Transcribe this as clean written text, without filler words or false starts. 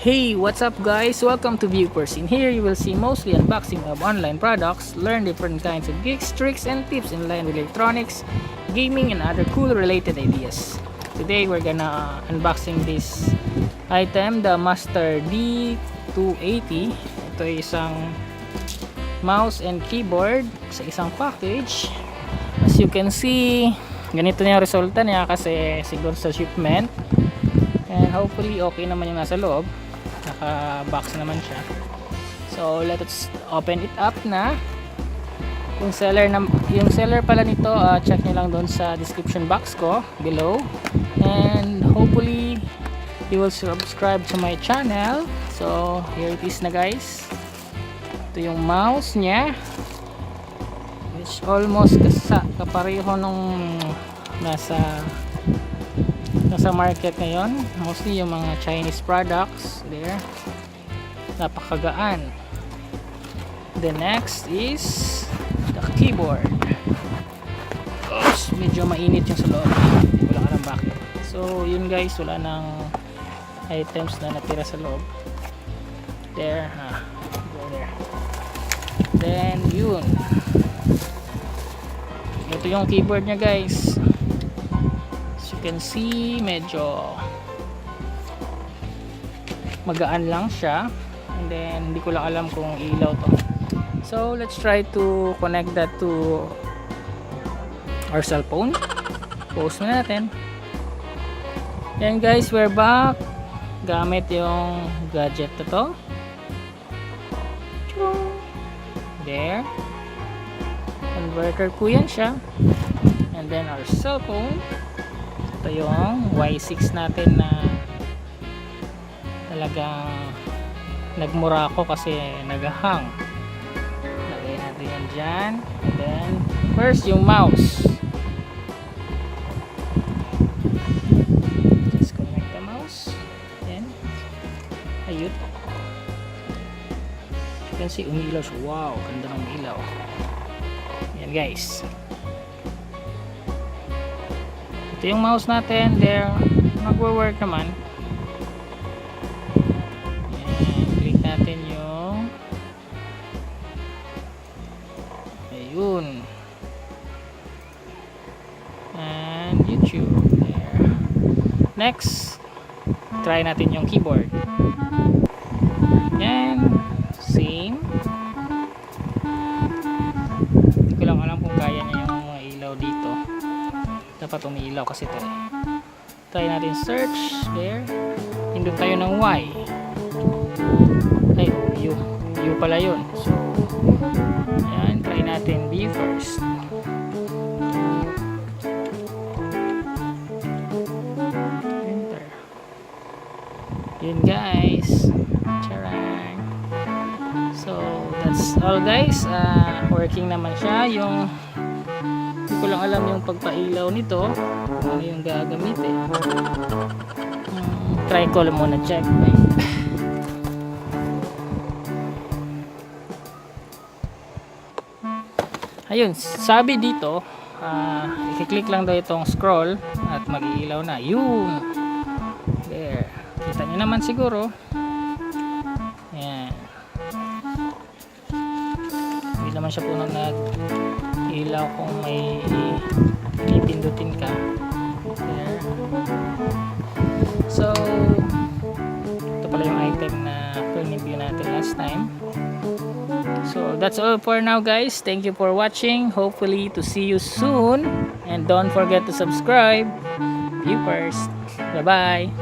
Hey, what's up guys? Welcome to Viewers. In here you will see mostly unboxing of online products, learn different kinds of geeks, tricks, and tips in line with electronics, gaming, and other cool related ideas. Today we're gonna unboxing this item, the masterd280. Ito ay isang mouse and keyboard sa isang package. As you can see, ganito na yung resulta niya kasi siguro sa shipment. And hopefully okay naman yung nasa loob. Naka-box naman siya. So let's open it up na. Yung seller pala nito, check nyo lang doon sa description box ko below. And hopefully you will subscribe to my channel. So here it is na guys. Ito yung mouse niya, which almost kapareho nung nasa market ngayon, mostly yung mga Chinese products there. Napakagaan. The next is the keyboard. Oops, medyo mainit yung sa loob, wala ka ng bakit. So yun guys, wala nang items na natira sa loob there. Go there. Then yun, ito yung keyboard nya guys. Can see, medyo magaan lang siya, and then hindi ko lang alam kung ilaw to. So let's try to connect that to our cell phone. Post na natin. Then guys, we're back gamit yung gadget na to. There, converter ko yan siya, and then our cell phone. Ito yung Y6 natin na talagang nagmura ako kasi nagahang. Lagay natin yan dyan. And then first yung mouse. Disconnect the mouse. Then ayun, you can see umilaw siya. Wow, ganda ng ilaw. Yan guys, ito yung mouse natin there, nagwo-work naman. Ayan, click natin yung ayun, and YouTube there. Next, try natin yung keyboard. Ayan, same. Hindi ko lang alam kung kaya niya yung mga ilaw dito. Dapat umiilaw kasi ito eh. Try natin search there. Pindot tayo ng Y. Ay, U pala yun. So ayan, try natin B first. Enter. Yun guys, charang. So that's all guys. Working naman siya. Yung hindi ko lang alam yung pagpailaw nito kung ano yung gagamitin. Try ko lang muna, check. Ayun, sabi dito, i-click lang daw itong scroll at mag-iilaw na. Yun, there, kita nyo naman siguro. Ayan, hindi naman siya po ilaw kung may pindutin ka there. So ito pala yung item na review natin last time. So that's all for now guys. Thank you for watching. Hopefully to see you soon, and don't forget to subscribe. Viewers, bye bye.